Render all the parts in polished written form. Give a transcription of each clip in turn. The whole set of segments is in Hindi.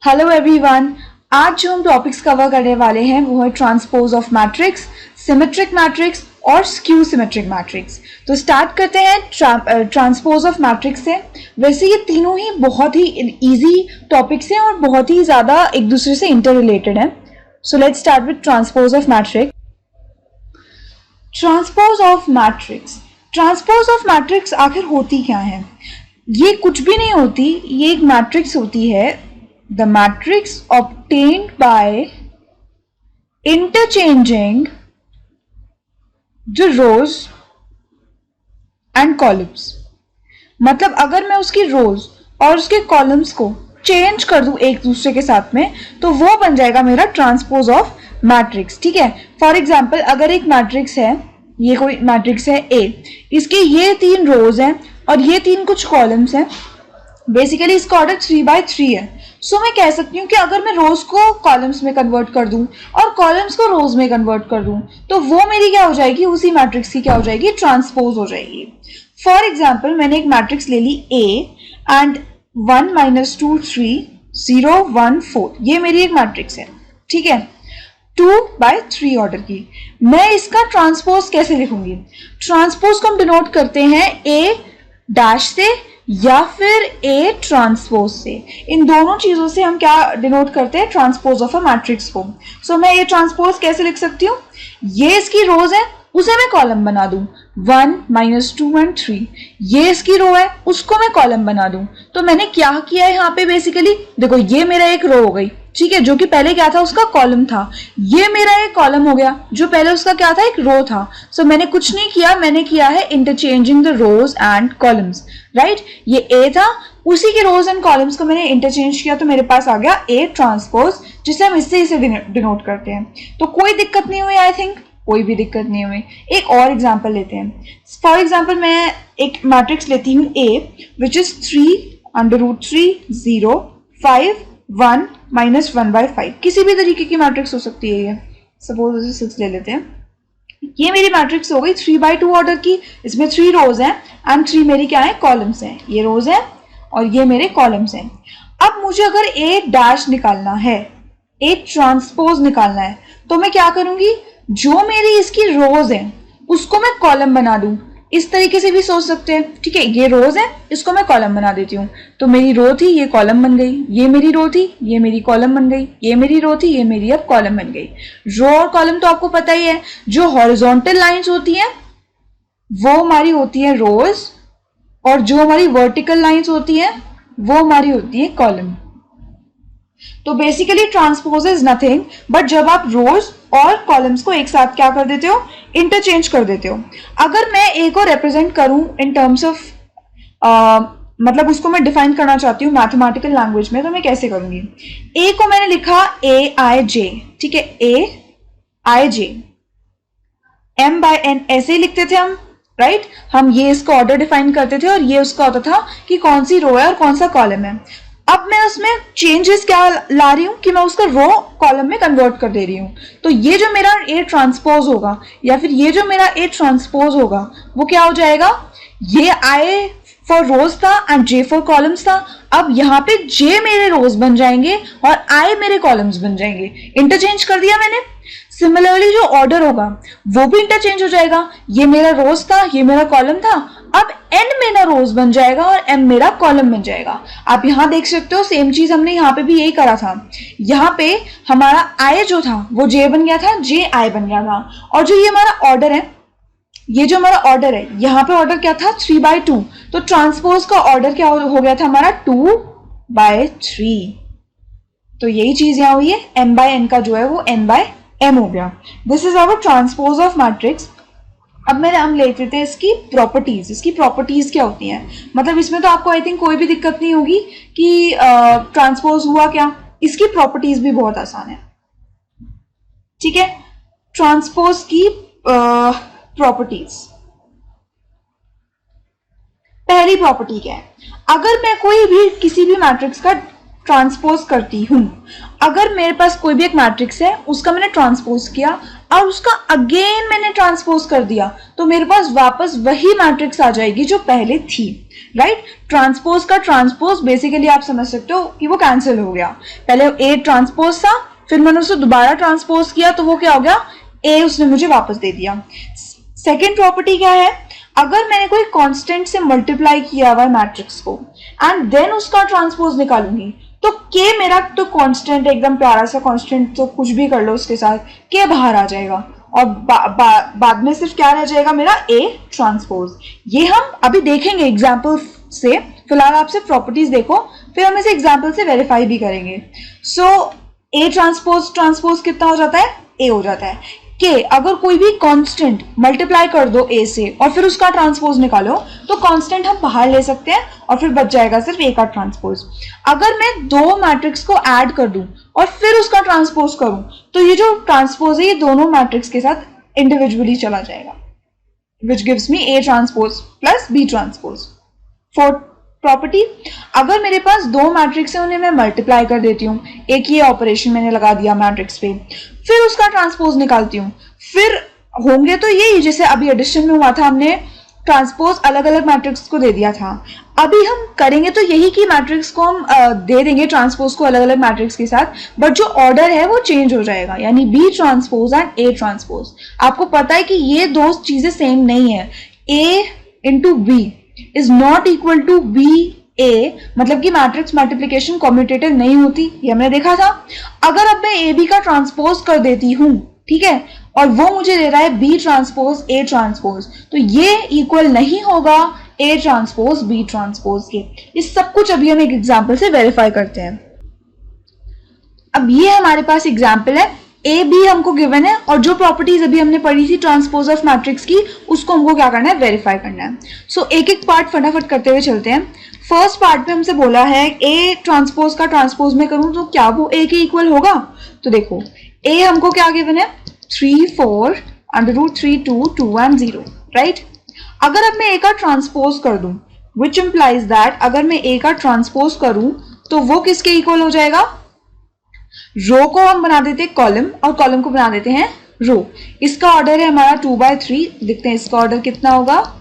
Hello everyone. आज जो हम टॉपिक्स कवर करने वाले हैं वो है transpose of matrix, symmetric matrix और स्क्यू सिमेट्रिक मैट्रिक्स। तो स्टार्ट करते हैं ट्रांसपोज ऑफ मैट्रिक्स से। वैसे ये तीनों ही बहुत ही इजी टॉपिक्स हैं और बहुत ही ज़्यादा एक दूसरे से इंटर रिलेटेड हैं। So let's start with transpose of matrix. Transpose of matrix, transpose of matrix आखिर होती क्या है? ये कुछ भी नहीं होती, ये एक मैट्रिक्स होती है। The matrix obtained by interchanging the rows and columns। मतलब अगर मैं उसकी रोज और उसके कॉलम्स को चेंज कर दूं एक दूसरे के साथ में तो वो बन जाएगा मेरा ट्रांसपोज ऑफ मैट्रिक्स। ठीक है, फॉर एग्जाम्पल अगर एक मैट्रिक्स है, ये कोई मैट्रिक्स है ए, इसके ये 3 रोज हैं और ये 3 कुछ कॉलम्स हैं। बेसिकली इसका ऑर्डर 3/3 है। सो मैं कह सकती हूँ कि अगर मैं रोज को कॉलम्स में कन्वर्ट कर दूं और कॉलम्स को रोज में कन्वर्ट कर दूं तो वो मेरी क्या हो जाएगी, उसी मैट्रिक्स की क्या हो जाएगी, ट्रांसपोज हो जाएगी। फॉर एग्जाम्पल मैंने एक मैट्रिक्स ले ली A एंड 1 - 2 3 0 1 4, ये मेरी एक मैट्रिक्स है। ठीक है, 2/3 ऑर्डर की। मैं इसका ट्रांसपोज कैसे लिखूंगी? ट्रांसपोज को हम डिनोट करते हैं A डैश से या फिर A ट्रांसपोज से। इन दोनों चीजों से हम क्या डिनोट करते हैं, ट्रांसपोज ऑफ अ मैट्रिक्स को। सो मैं A ट्रांसपोज कैसे लिख सकती हूँ? ये इसकी रोज है, उसे मैं कॉलम बना दूं 1 - 2 और 3। ये इसकी रो है, उसको मैं कॉलम बना दूं। तो मैंने क्या किया है यहाँ पे, बेसिकली देखो ये मेरा एक रो हो गई, ठीक है, जो कि पहले क्या था, उसका कॉलम था। ये मेरा एक कॉलम हो गया जो पहले उसका क्या था, एक रो था। सो मैंने कुछ नहीं किया, मैंने किया है interchanging the rows and columns. Right, ये A था, उसी के रोज एंड कॉलम्स को मैंने इंटरचेंज किया तो मेरे पास आ गया A ट्रांसपोज, जिसे हम इससे इसे डिनोट करते हैं। तो कोई दिक्कत नहीं हुई, आई थिंक कोई भी दिक्कत नहीं हुई। एक और एग्जांपल लेते हैं। फॉर एग्जांपल मैं एक मैट्रिक्स लेती हूँ A विच इज 3√3 0 5 1 - 1/5। किसी भी तरीके की मैट्रिक्स हो सकती है ये। सपोज इसे 6 ले लेते हैं। ये मेरी मैट्रिक्स हो गई 3/2 ऑर्डर की। इसमें 3 रोज हैं एंड 3 मेरी क्या है, कॉलम्स हैं। ये रोज हैं और ये मेरे कॉलम्स हैं। अब मुझे अगर A डैश निकालना है, A ट्रांसपोज निकालना है, तो मैं क्या करूंगी, जो मेरी इसकी रोज है उसको मैं कॉलम बना दूं। इस तरीके से भी सोच सकते हैं। ठीक है, ये रोज है, इसको मैं कॉलम बना देती हूँ। तो मेरी रो थी, ये कॉलम बन गई। ये मेरी रो थी, ये मेरी कॉलम बन गई। ये मेरी रो थी, ये मेरी अब कॉलम बन गई। रो और कॉलम तो आपको पता ही है। जो हॉरिजॉन्टल लाइंस होती हैं वो हमारी होती है रोज, और जो हमारी वर्टिकल लाइंस होती हैं वो हमारी होती है कॉलम। तो basically transpose is nothing but जब आप रोज और कॉलम्स को एक साथ क्या कर देते हो, इंटरचेंज कर देते हो। अगर मैं A को रिप्रेजेंट करूं इन टर्म्स ऑफ मतलब उसको मैं डिफाइन करना चाहती हूँ मैथमेटिकल लैंग्वेज में, तो मैं कैसे करूंगी? A को मैंने लिखा AIJ, ठीक है, AIJ M/N ऐसे ही लिखते थे हम। राइट, हम ये इसका ऑर्डर डिफाइन करते थे और ये उसका होता था कि कौन सी रो है और कौन सा कॉलम है। अब मैं उसमें चेंजेस क्या ला रही हूं कि मैं उसका रो कॉलम में कन्वर्ट कर दे रही हूं। तो ये जो मेरा A ट्रांसपोज होगा या फिर ये जो मेरा A ट्रांसपोज होगा वो क्या हो जाएगा, ये I फॉर रोज था एंड J फॉर कॉलम्स था। अब यहाँ पे J मेरे रोज बन जाएंगे और I मेरे कॉलम्स बन जाएंगे। इंटरचेंज कर दिया मैंने। सिमिलरली जो ऑर्डर होगा वो भी इंटरचेंज हो जाएगा। ये मेरा रोज था, ये मेरा कॉलम था। अब N मेरा रोज बन जाएगा और M मेरा कॉलम बन जाएगा। आप यहाँ देख सकते हो सेम चीज हमने यहाँ पे भी यही करा था। यहाँ पे हमारा I जो था वो J बन गया था, J I बन गया था। और जो ये हमारा ऑर्डर है, ये जो हमारा ऑर्डर है, यहाँ पे ऑर्डर क्या था, 3/2। तो ट्रांसपोज का ऑर्डर क्या हो गया था हमारा, 2/3। तो यही चीज यहाँ हुई है, M/N का जो है वो N/M हो गया। This is our transpose of matrix. अब हम लेते थे इसकी प्रॉपर्टीज। इसकी प्रॉपर्टीज क्या होती हैं, मतलब इसमें तो आपको आई थिंक कोई भी दिक्कत नहीं होगी कि ट्रांसपोज हुआ क्या। इसकी प्रॉपर्टीज भी बहुत आसान है। ठीक है, ट्रांसपोज की प्रॉपर्टीज। पहली प्रॉपर्टी क्या है, अगर मैं कोई भी किसी भी मैट्रिक्स का ट्रांसपोज करती हूं, अगर मेरे पास कोई भी एक मैट्रिक्स है उसका मैंने ट्रांसपोज किया, और उसका अगेन मैंने ट्रांसपोज कर दिया तो मेरे पास वापस वही मैट्रिक्स आ जाएगी जो पहले थी, राइट। ट्रांसपोज का ट्रांसपोज बेसिकली आप समझ सकते हो कि वो कैंसिल हो गया। पहले ए ट्रांसपोज था, फिर मैंने उसे दोबारा ट्रांसपोज किया तो वो क्या हो गया, ए उसने मुझे वापस दे दिया। सेकेंड प्रॉपर्टी क्या है, अगर मैंने कोई कांस्टेंट से मल्टीप्लाई किया हुआ मैट्रिक्स को एंड देन उसका ट्रांसपोज निकालूंगी तो के मेरा तो कांस्टेंट, एकदम प्यारा सा कांस्टेंट, तो कुछ भी कर लो उसके साथ, के बाहर आ जाएगा और बाद में सिर्फ क्या रह जाएगा मेरा ए ट्रांसपोज। ये हम अभी देखेंगे एग्जाम्पल से, फिलहाल आप सिर्फ प्रॉपर्टीज देखो, फिर हम इसे एग्जाम्पल से वेरीफाई भी करेंगे। सो ए ट्रांसपोज कितना हो जाता है, ए हो जाता है। के अगर कोई भी कांस्टेंट मल्टीप्लाई कर दो ए से और फिर उसका ट्रांसपोज निकालो तो कांस्टेंट हम बाहर ले सकते हैं और फिर बच जाएगा सिर्फ ए का ट्रांसपोज। अगर मैं दो मैट्रिक्स को ऐड कर दूं और फिर उसका ट्रांसपोज करूं तो ये जो ट्रांसपोज है ये दोनों मैट्रिक्स के साथ इंडिविजुअली चला जाएगा, which gives me A transpose plus B transpose. Fourth property, अगर मेरे पास दो मैट्रिक्स है उन्हें मैं मल्टीप्लाई कर देती हूँ, एक ये ऑपरेशन मैंने लगा दिया मैट्रिक्स पे, फिर उसका ट्रांसपोज निकालती हूँ, फिर होंगे तो यही जैसे अभी एडिशन में हुआ था, हमने ट्रांसपोज अलग अलग मैट्रिक्स को दे दिया था। अभी हम करेंगे तो यही कि मैट्रिक्स को हम दे देंगे ट्रांसपोज को अलग अलग मैट्रिक्स के साथ, बट जो ऑर्डर है वो चेंज हो जाएगा, यानी B transpose and A transpose. आपको पता है कि ये दो चीजें सेम नहीं है, A into B is not equal to B A, मतलब कि मैट्रिक्स मल्टीप्लिकेशन कॉम्यूटेटिव नहीं होती, ये हमने देखा था। अगर अब मैं ए बी का ट्रांसपोज कर देती हूं, ठीक है, और वो मुझे दे रहा है बी ट्रांसपोज ए ट्रांसपोज, तो ये इक्वल नहीं होगा ए ट्रांसपोज बी ट्रांसपोज के। इस सब कुछ अभी हम एक एग्जाम्पल से वेरीफाई करते हैं। अब ये हमारे पास एग्जाम्पल है, ए बी हमको गिवन है और जो प्रॉपर्टीज अभी हमने पढ़ी थी ट्रांसपोज ऑफ मैट्रिक्स की, उसको हमको क्या करना है, वेरीफाई करना है। सो एक एक पार्ट फटाफट करते हुए चलते हैं। फर्स्ट पार्ट में हमसे बोला है ए ट्रांसपोज का ट्रांसपोज में करूं तो क्या वो ए के इक्वल होगा, तो देखो ए हमको क्या गिवन है, 3 4 √3 2 2 1 0, राइट। अगर अब मैं ए का ट्रांसपोज कर दूं, विच इंप्लाइज दैट अगर मैं ए का ट्रांसपोज करूं तो वो किसके इक्वल हो जाएगा, रो को हम बना देते हैं कॉलम और कॉलम को बना देते हैं रो। इसका ऑर्डर है हमारा 2/3, देखते हैं इसका ऑर्डर कितना होगा।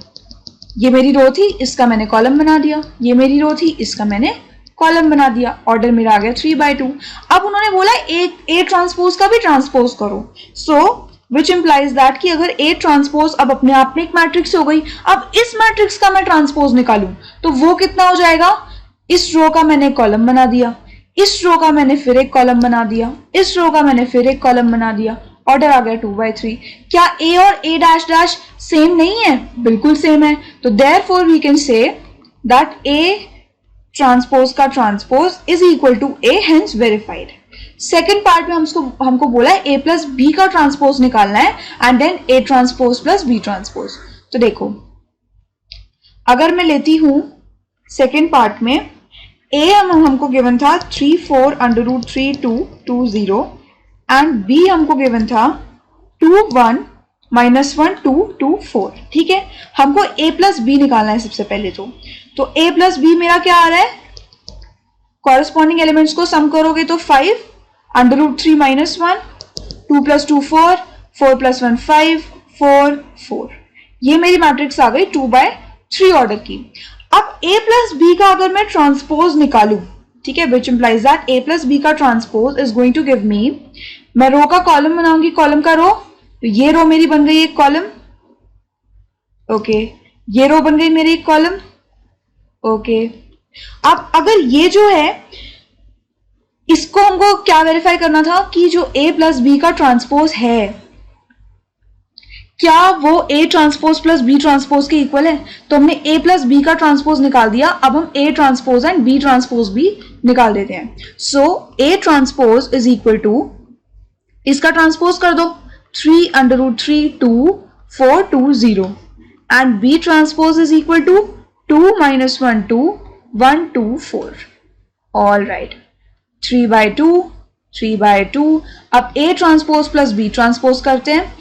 ये मेरी रो थी, इसका मैंने कॉलम बना दिया, ये मेरी रो थी, इसका मैंने कॉलम बना दिया, ऑर्डर मेरा आ गया 3/2। अब उन्होंने बोला ए ट्रांसपोज का भी ट्रांसपोज करो, सो विच इंप्लाइज दैट कि अगर ए ट्रांसपोज अब अपने आप में एक मैट्रिक्स हो गई, अब इस मैट्रिक्स का मैं ट्रांसपोज निकालूं तो वो कितना हो जाएगा, इस रो का मैंने कॉलम बना दिया, इस रो का मैंने फिर एक कॉलम बना दिया, इस रो का मैंने फिर एक कॉलम बना दिया, ऑर्डर आ गया 2/3। क्या ए और ए डैश डैश सेम नहीं है, बिल्कुल सेम है, तो therefore we can say that A transpose का transpose is equal to A, hence verified. Second part में हमको बोला है ए प्लस बी का ट्रांसपोज निकालना है and then A transpose plus B transpose. तो देखो अगर मैं लेती हूं सेकेंड पार्ट में, ए हमको गिवन था 3 4 √3 2 2 0 एंड बी हमको गिवन था 2 1 -1 2 2 4, ठीक है। हमको ए प्लस बी निकालना है सबसे पहले, तो ए प्लस बी मेरा क्या आ रहा है, कॉरेस्पॉन्डिंग एलिमेंट्स को सम करोगे तो 5 √3 -1 2 + 2 4 4 + 1 5 4 4, ये मेरी मैट्रिक्स आ गई 2/3 ऑर्डर की। अब a प्लस बी का अगर मैं ट्रांसपोज निकालूं, ठीक है, which implies that a plus B का transpose is going to give me, मैं रो का कॉलम बनाऊंगी, कॉलम का रो, तो ये रो मेरी बन गई एक कॉलम, ओके, ये रो बन गई मेरी एक कॉलम, ओके। अब अगर ये जो है इसको हमको क्या वेरीफाई करना था कि जो a प्लस बी का ट्रांसपोज है क्या वो A transpose plus B transpose के इक्वल है, तो हमने A प्लस बी का ट्रांसपोज निकाल दिया, अब हम A transpose and B transpose भी निकाल देते हैं। So A transpose is equal to, इसका ट्रांसपोज कर दो 3 √3 2 4 2 0 and B transpose is equal to 2 -1 2 1 2 4, all right, 3/2। अब A transpose plus B transpose करते हैं,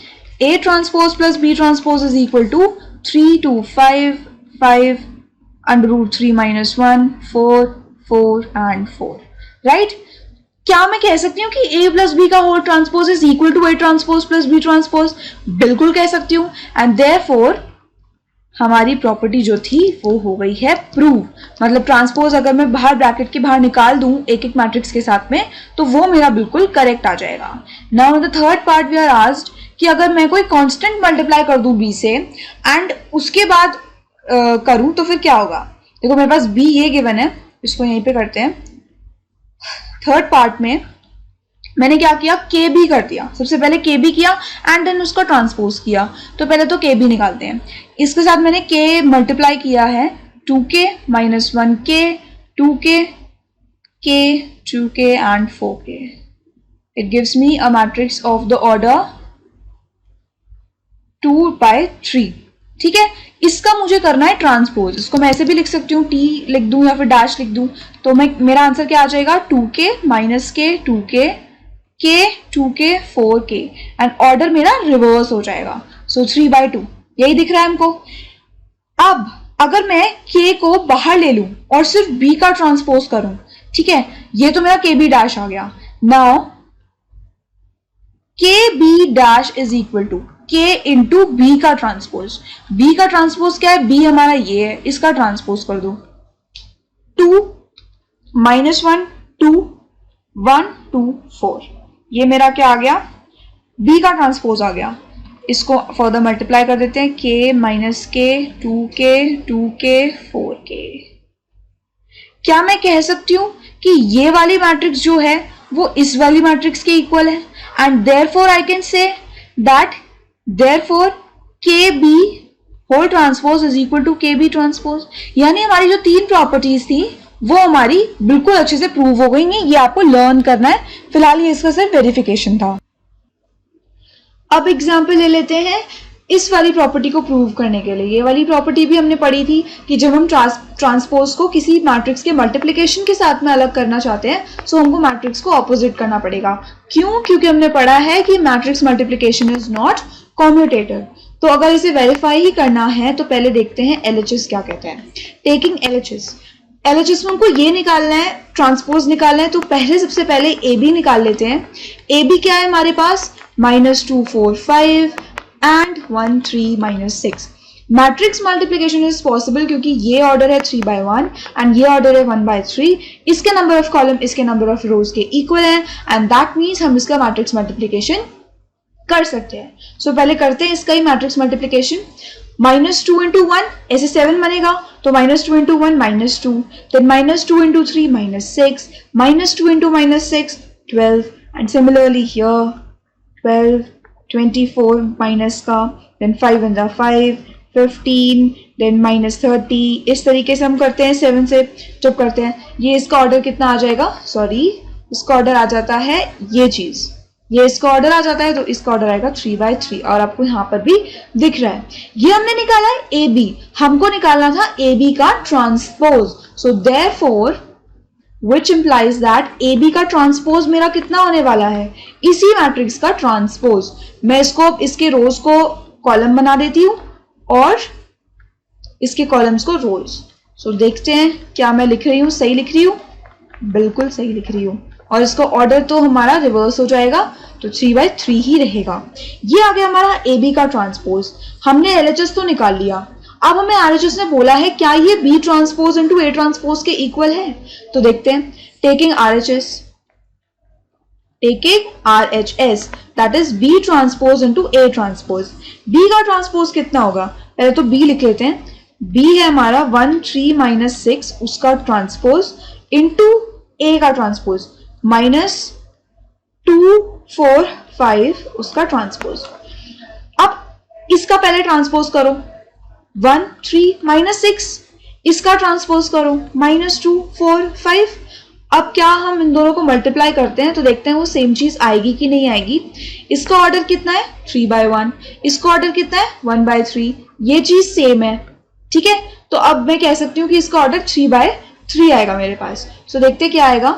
A transpose plus B transpose is equal to 3 2 5 5 √3 -1 4 4 and 4, right. क्या मैं कह सकती हूँ कि A प्लस बी का whole transpose is equal to A transpose plus B transpose? बिल्कुल कह सकती हूँ। एंड देयरफॉर हमारी प्रॉपर्टी जो थी वो हो गई है प्रूव। मतलब ट्रांसपोज अगर मैं बाहर ब्रैकेट के बाहर निकाल दूं एक एक मैट्रिक्स के साथ में तो वो मेरा बिल्कुल करेक्ट आ जाएगा। Now the third part we are asked कि अगर मैं कोई कांस्टेंट मल्टीप्लाई कर दूं b से एंड उसके बाद करूं तो फिर क्या होगा। देखो मेरे पास b ये गिवन है, इसको यहीं पे करते हैं। थर्ड पार्ट में मैंने क्या किया, के बी कर दिया। सबसे पहले के बी किया एंड देन उसका ट्रांसपोज किया। तो पहले तो के बी निकालते हैं। इसके साथ मैंने के मल्टीप्लाई किया है 2k minus 1k 2k k 2k and 4k। It gives me a matrix of the order 2/3। ठीक है, इसका मुझे करना है ट्रांसपोज। इसको मैं ऐसे भी लिख सकती हूँ, टी लिख दूं या फिर डैश लिख दूं। तो मेरा आंसर क्या आ जाएगा, 2k minus k 2k k 2k 4k and order मेरा रिवर्स हो जाएगा। सो 3/2 यही दिख रहा है हमको। अब अगर मैं k को बाहर ले लूं और सिर्फ b का ट्रांसपोज करूं, ठीक है, ये तो मेरा kb डैश आ गया। Now kb dash is equal to k into b का ट्रांसपोज। b का ट्रांसपोज क्या है, b हमारा ये है, इसका ट्रांसपोज कर दो 2 माइनस 1 2 1 2 4। ये मेरा क्या आ गया, b का ट्रांसपोज आ गया। इसको फर्दर मल्टीप्लाई कर देते हैं, k minus k 2k 2k 4k। क्या मैं कह सकती हूं कि ये वाली मैट्रिक्स जो है वो इस वाली मैट्रिक्स के इक्वल है and therefore I can say that therefore kb whole transpose is equal to kb transpose. यानी हमारी जो तीन प्रॉपर्टीज थी वो हमारी बिल्कुल अच्छे से प्रूव हो गई। ये आपको लर्न करना है, फिलहाल ये इसका सिर्फ वेरिफिकेशन था। अब एग्जांपल ले लेते हैं इस वाली प्रॉपर्टी को प्रूव करने के लिए। ये वाली प्रॉपर्टी भी हमने पढ़ी थी कि जब हम ट्रांसपोज को किसी मैट्रिक्स के मल्टीप्लिकेशन के साथ में अलग करना चाहते हैं सो हमको मैट्रिक्स को ऑपोजिट करना पड़ेगा। क्यों? क्योंकि हमने पढ़ा है कि matrix multiplication is not commutative. तो अगर इसे वेरीफाई ही करना है तो पहले देखते हैं LHS क्या कहते हैं। टेकिंग LHS में हमको ये निकालना है, ट्रांसपोज निकालना है, तो सबसे पहले AB निकाल लेते हैं। AB क्या है हमारे पास, -2 4 5 and 1 3 -6। Matrix multiplication is possible क्योंकि ये ऑर्डर है 3/1 एंड ये ऑर्डर है 1/3। इसके नंबर ऑफ कॉलम इसके नंबर ऑफ रोज के इक्वल है एंड दैट मीन्स हम इसका मैट्रिक्स मल्टीप्लिकेशन कर सकते हैं। सो पहले करते हैं इसका ही मैट्रिक्स मल्टीप्लिकेशन। -2 into 1 ऐसे 7 बनेगा, तो -2 into 1 -2, then -2 into 3 -6, -2 into -6 12 and similarly here 12 24 minus का, then 5 and 5 15, then -30। इस तरीके से हम करते हैं 7 से जब करते हैं। ये इसका ऑर्डर कितना आ जाएगा, सॉरी इसका ऑर्डर आ जाता है ये चीज, ये इसका ऑर्डर आ जाता है तो इसका ऑर्डर आएगा 3/3 और आपको यहाँ पर भी दिख रहा है। ये हमने निकाला है AB, हमको निकालना था AB का transpose. So therefore which implies that AB का ट्रांसपोज मेरा कितना होने वाला है, इसी मैट्रिक्स का ट्रांसपोज। मैं इसके रोज को कॉलम बना देती हूँ और इसके कॉलम्स को रोज। सो देखते हैं क्या मैं लिख रही हूँ, सही लिख रही हूँ, बिल्कुल सही लिख रही हूँ। और इसका ऑर्डर तो हमारा रिवर्स हो जाएगा तो 3/3 ही रहेगा। ये आ गया हमारा AB का ट्रांसपोज। हमने LHS तो निकाल लिया, अब हमें RHS ने बोला है क्या ये B transpose into A transpose के इक्वल है। तो देखते हैं, taking RHS that is B transpose into A transpose. B का ट्रांसपोज कितना होगा, पहले तो B लिख लेते हैं। B है हमारा 1 3 -6 उसका ट्रांसपोज इंटू A का ट्रांसपोज -2 4 5 उसका ट्रांसपोज। अब इसका पहले ट्रांसपोज करो 1 3 -6, इसका ट्रांसपोज करो -2 4 5। अब क्या हम इन दोनों को मल्टीप्लाई करते हैं तो देखते हैं वो सेम चीज आएगी कि नहीं आएगी। इसका ऑर्डर कितना है 3/1, इसका ऑर्डर कितना है 1/3, ये चीज सेम है, ठीक है। तो अब मैं कह सकती हूँ कि इसका ऑर्डर 3/3 आएगा मेरे पास। सो देखते क्या आएगा,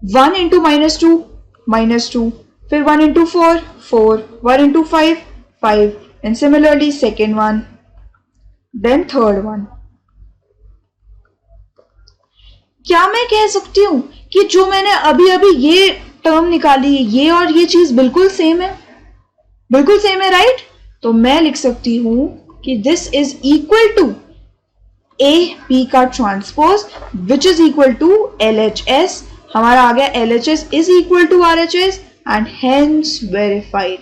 1 into -2 -2, फिर 1 into 4 4, 1 into 5 5, and similarly second one, then third one। क्या मैं कह सकती हूं कि जो मैंने अभी अभी ये टर्म निकाली, ये और ये चीज बिल्कुल सेम है? बिल्कुल सेम है, राइट? तो मैं लिख सकती हूं कि this is equal to A P का transpose which is equal to LHS. हमारा आ गया LHS is equal to RHS and hence verified.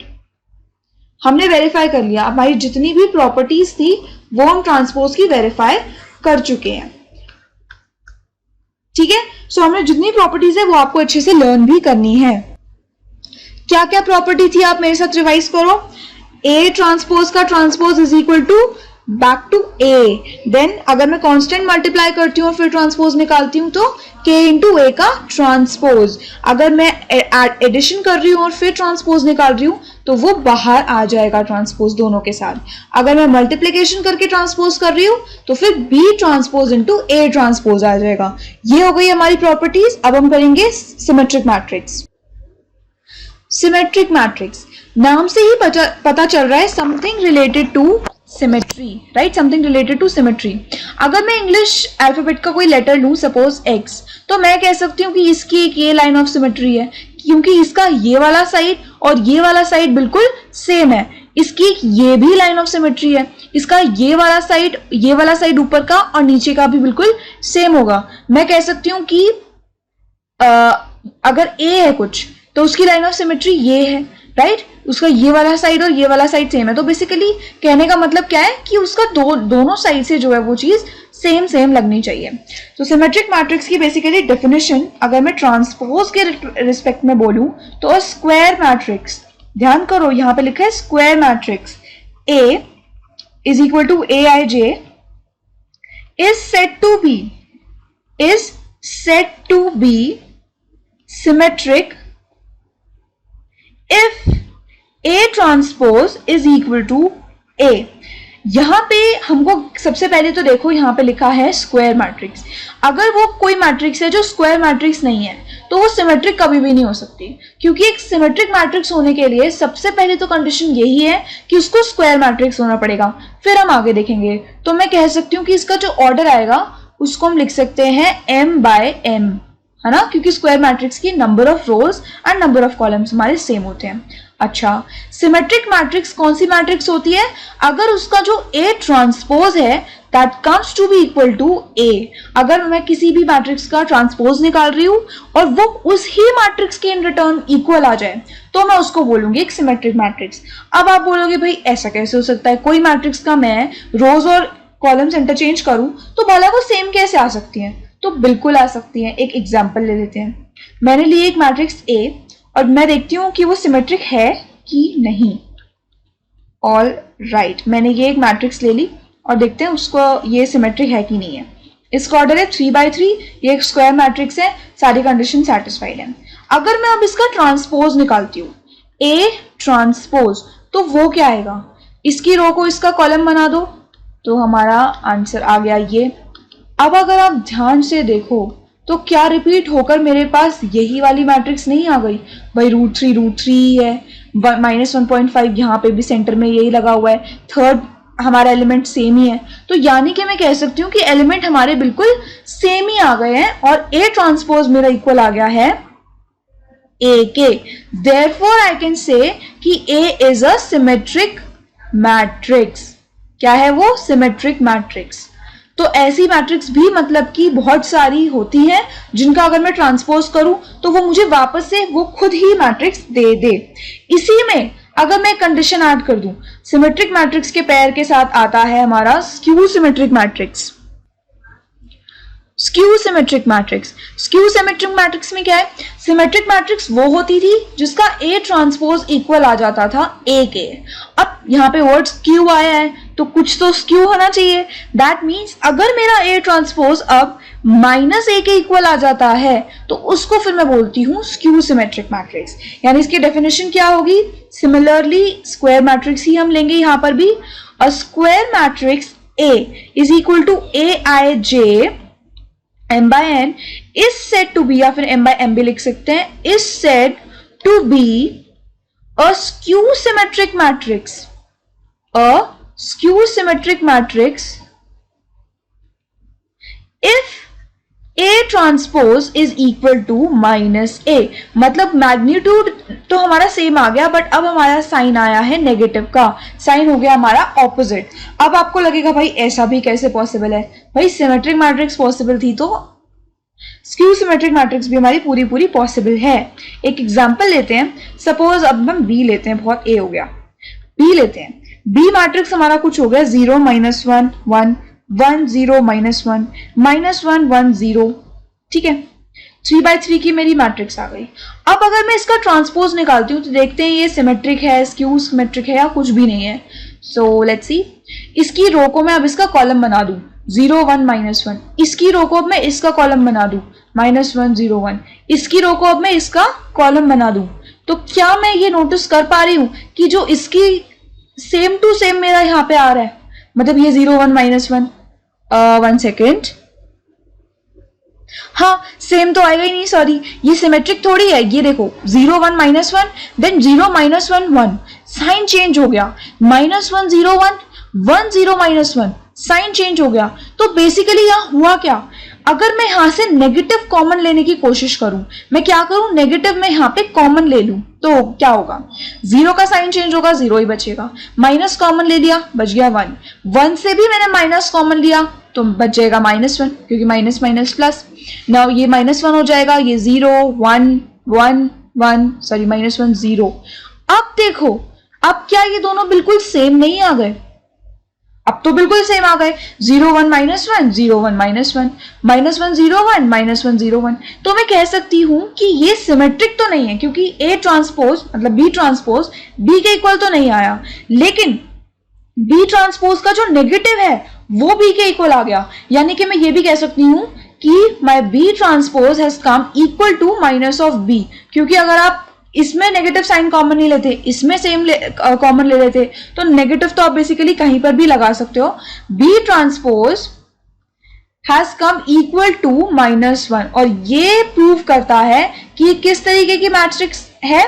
हमने वेरीफाई कर लिया. हमारी जितनी भी प्रॉपर्टीज थी वो हम ट्रांसपोज की वेरीफाई कर चुके हैं. ठीक है, सो हमने जितनी प्रॉपर्टीज है वो आपको अच्छे से लर्न भी करनी है. क्या क्या प्रॉपर्टी थी आप मेरे साथ रिवाइज करो. ए ट्रांसपोज का transpose is equal to back to A. Then अगर मैं कांस्टेंट मल्टीप्लाई करती हूँ और फिर ट्रांसपोज निकालती हूँ तो k इंटू ए का ट्रांसपोज. अगर मैं एडिशन कर रही हूँ और फिर ट्रांसपोज निकाल रही हूँ तो वो बाहर आ जाएगा ट्रांसपोज दोनों के साथ. अगर मैं मल्टीप्लीकेशन करके ट्रांसपोज कर रही हूँ तो फिर b transpose into A transpose आ जाएगा. ये हो गई हमारी प्रॉपर्टीज. अब हम करेंगे सिमेट्रिक मैट्रिक्स. सिमेट्रिक मैट्रिक्स नाम से ही पता चल रहा है something related to symmetry, right? Something related to symmetry. अगर मैं इंग्लिश अल्फाबेट का कोई लेटर लूं, सपोज X, तो मैं कह सकती हूँ कि इसकी एक ये लाइन ऑफ सिमेट्री है क्योंकि इसका ये वाला साइड और ये वाला साइड बिल्कुल सेम है. इसकी ये भी लाइन ऑफ सिमेट्री है. इसका ये वाला साइड ऊपर का और नीचे का भी बिल्कुल सेम होगा. मैं कह सकती हूँ कि अगर A है कुछ तो उसकी लाइन ऑफ सिमेट्री ये है, राइट? उसका ये वाला साइड और ये वाला साइड सेम है. तो बेसिकली कहने का मतलब क्या है कि उसका दोनों साइड से जो है वो चीज सेम सेम लगनी चाहिए. तो सिमेट्रिक मैट्रिक्स की बेसिकली डेफिनेशन अगर मैं ट्रांसपोज के रिस्पेक्ट में बोलूं तो स्क्वायर मैट्रिक्स, ध्यान करो यहां पे लिखा है square matrix, A is equal to AIJ is set to be symmetric if A transpose is equal to A. यहां पे हमको सबसे पहले तो देखो यहां पे लिखा है स्क्वायर मैट्रिक्स. अगर वो कोई मैट्रिक्स है जो स्क्वायर मैट्रिक्स नहीं है तो वो सिमेट्रिक कभी भी नहीं हो सकती, क्योंकि एक सिमेट्रिक मैट्रिक्स होने के लिए सबसे पहले तो कंडीशन यही है कि उसको स्क्वायर मैट्रिक्स होना पड़ेगा. फिर हम आगे देखेंगे. तो मैं कह सकती हूँ कि इसका जो ऑर्डर आएगा उसको हम लिख सकते हैं m/m, है ना? क्योंकि स्क्वायर मैट्रिक्स की number of rose and number of columns हमारे सेम होते हैं. अच्छा, सिमेट्रिक मैट्रिक्स कौन सी मैट्रिक्स होती है? अगर उसका जो A ट्रांसपोज है that comes to be equal to A. अगर मैं किसी भी मैट्रिक्स का ट्रांसपोज निकाल रही हूं और वो उस ही मैट्रिक्स के इन रिटर्न इक्वल आ जाए तो मैं उसको बोलूंगी एक सिमेट्रिक मैट्रिक्स. अब आप बोलोगे भाई ऐसा कैसे हो सकता है? कोई मैट्रिक्स का मैं रोज और कॉलम्स इंटरचेंज करूं तो भला वो सेम कैसे आ सकती हैं? तो बिल्कुल आ सकती हैं. एक एग्जांपल ले लेते हैं. मैंने ली एक मैट्रिक्स A और मैं देखती हूँ कि वो सिमेट्रिक है कि नहीं. ऑल राइट, मैंने ये एक मैट्रिक्स ले ली और देखते हैं उसको ये सिमेट्रिक है कि नहीं है. इसका ऑर्डर है 3/3. ये एक स्क्वायर मैट्रिक्स है. सारी कंडीशन सेटिस्फाइड है. अगर मैं अब इसका ट्रांसपोज निकालती हूँ A ट्रांसपोज, तो वो क्या आएगा? इसकी रो को इसका कॉलम बना दो तो हमारा आंसर आ गया ये. अब अगर आप ध्यान से देखो तो क्या रिपीट होकर मेरे पास यही वाली मैट्रिक्स नहीं आ गई? भाई √3 है, -1.5 यहाँ पे भी सेंटर में यही लगा हुआ है, थर्ड हमारा एलिमेंट सेम ही है. तो यानी कि मैं कह सकती हूँ कि एलिमेंट हमारे बिल्कुल सेम ही आ गए हैं और A ट्रांसपोज मेरा इक्वल आ गया है A के. देयरफॉर आई कैन से कि A is a symmetric matrix. क्या है वो? Symmetric matrix. तो ऐसी मैट्रिक्स भी मतलब कि बहुत सारी होती हैं जिनका अगर मैं ट्रांसपोज करूं तो वो मुझे वापस से वो खुद ही मैट्रिक्स दे दे. इसी में अगर मैं कंडीशन ऐड कर दूं, सिमेट्रिक मैट्रिक्स के पेयर के साथ आता है हमारा skew symmetric matrix. Skew symmetric matrix. Skew symmetric matrix में क्या है? सिमेट्रिक मैट्रिक्स वो होती थी जिसका A ट्रांसपोज इक्वल आ जाता था A के. अब यहाँ पे वर्ड स्क्यू आया है तो कुछ तो स्क्यू होना चाहिए. दैट मीन्स अगर मेरा A ट्रांसपोज अब -A के इक्वल आ जाता है तो उसको फिर मैं बोलती हूँ स्क्यू सिमेट्रिक मैट्रिक्स. यानी इसकी डेफिनेशन क्या होगी? सिमिलरली स्क्वायर मैट्रिक्स ही हम लेंगे यहाँ पर भी. A square matrix A is equal to AIJ m/n is said to be, या फिर m/m भी लिख सकते हैं, is said to be a skew symmetric matrix. A skew symmetric matrix if A transpose is equal to minus A, मतलब मैग्नीट्यूड तो हमारा सेम आ गया, बट अब हमारा साइन आया है नेगेटिव का, साइन हो गया हमारा ऑपोजिट। अब आपको लगेगा भाई ऐसा भी कैसे पॉसिबल है, भाई सिमेट्रिक मैट्रिक्स पॉसिबल थी तो स्क्यू सिमेट्रिक मैट्रिक्स भी हमारी पूरी पूरी पॉसिबल है। एक एग्जांपल लेते हैं, सपोज अब हम बी लेते हैं, बहुत ए हो गया, बी लेते हैं। बी मैट्रिक्स हमारा कुछ हो गया 0 -1 1 1 0 -1 -1 1 0, ठीक है। 3/3 की मेरी मैट्रिक्स आ गई। अब अगर मैं इसका ट्रांसपोज निकालती हूँ तो देखते हैं ये सिमेट्रिक है, स्क्यू सिमेट्रिक है या कुछ भी नहीं है। सो लेट्स सी, इसकी रो को मैं अब इसका कॉलम बना दूं 0 1 -1, इसकी रो को अब मैं इसका कॉलम बना दूं -1 0 1, इसकी रो को अब मैं इसका कॉलम बना दूं, तो क्या मैं ये नोटिस कर पा रही हूं कि जो इसकी सेम टू सेम मेरा यहाँ पे आ रहा है, मतलब ये 0 1 -1, 1 सेकेंड, हाँ सेम तो आएगा ही नहीं, सॉरी ये सिमेट्रिक थोड़ी है। ये देखो 0 1 -1 देन 0 -1 1, साइन चेंज हो गया, -1 0 1 1 0 -1, साइन चेंज हो गया। तो बेसिकली यहाँ हुआ क्या, अगर मैं यहां से नेगेटिव कॉमन लेने की कोशिश करूं, मैं क्या करूं, नेगेटिव में यहां पे कॉमन ले लूं, तो क्या होगा, 0 का साइन चेंज होगा, 0 ही बचेगा। माइनस कॉमन ले लिया, बच गया 1, 1 से भी मैंने माइनस कॉमन लिया तो बच जाएगा -1, क्योंकि माइनस माइनस प्लस। नाउ ये -1 हो जाएगा, ये 0 1 1 1 सॉरी -1 0। अब देखो, अब क्या ये दोनों बिल्कुल सेम नहीं आ गए, अब तो बिल्कुल सेम आ गए, 0 1 -1 0 1 -1 -1 0 1 -1 0 1। तो मैं कह सकती हूं कि ये सिमेट्रिक तो नहीं है, क्योंकि A ट्रांसपोज मतलब B ट्रांसपोज B के इक्वल तो नहीं आया, लेकिन B ट्रांसपोज का जो नेगेटिव है वो B के इक्वल आ गया। यानी कि मैं ये भी कह सकती हूं कि my B transpose has come equal to minus of B, क्योंकि अगर आप इसमें नेगेटिव साइन कॉमन नहीं लेते, इसमें सेम कॉमन ले लेते, तो नेगेटिव तो आप बेसिकली कहीं पर भी लगा सकते हो। B transpose has come equal to -1, और ये प्रूव करता है कि किस तरीके की मैट्रिक्स है,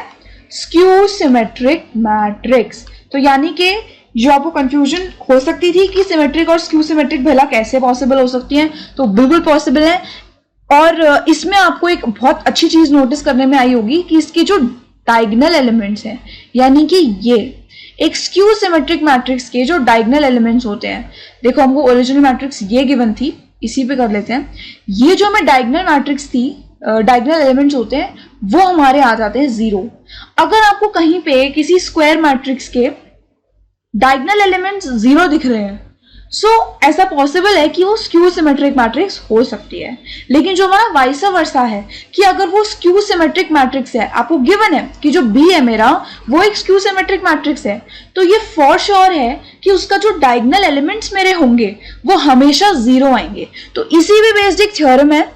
स्क्यू सिमेट्रिक मैट्रिक्स। तो यानी कि जो आपको कंफ्यूजन हो सकती थी कि सिमेट्रिक और स्क्यू सिमेट्रिक भला कैसे पॉसिबल हो सकती है, तो बिल्कुल पॉसिबल है। और इसमें आपको एक बहुत अच्छी चीज नोटिस करने में आई होगी कि इसके जो डायगोनल एलिमेंट्स हैं, यानी कि ये एक स्क्यू सिमेट्रिक मैट्रिक्स के जो डायगोनल एलिमेंट्स होते हैं, देखो हमको ओरिजिनल मैट्रिक्स ये गिवन थी, इसी पे कर लेते हैं। ये जो हमें डायगोनल मैट्रिक्स थी, डायगोनल एलिमेंट्स होते हैं, वो हमारे आ जाते हैं 0। अगर आपको कहीं पे किसी स्क्वायर मैट्रिक्स के डायगोनल एलिमेंट्स 0 दिख रहे हैं, सो ऐसा पॉसिबल है कि वो स्क्यू सिमेट्रिक मैट्रिक्स हो सकती है। लेकिन जो हमारा वाइस वर्सा है कि अगर वो स्क्यू सिमेट्रिक मैट्रिक्स है, आपको गिवन है कि जो बी है मेरा वो एक स्क्यू सिमेट्रिक मैट्रिक्स है, तो ये फॉर श्योर है कि उसका जो डायगोनल एलिमेंट्स मेरे होंगे वो हमेशा 0 आएंगे। तो इसी पे बेस्ड एक थ्योरम है,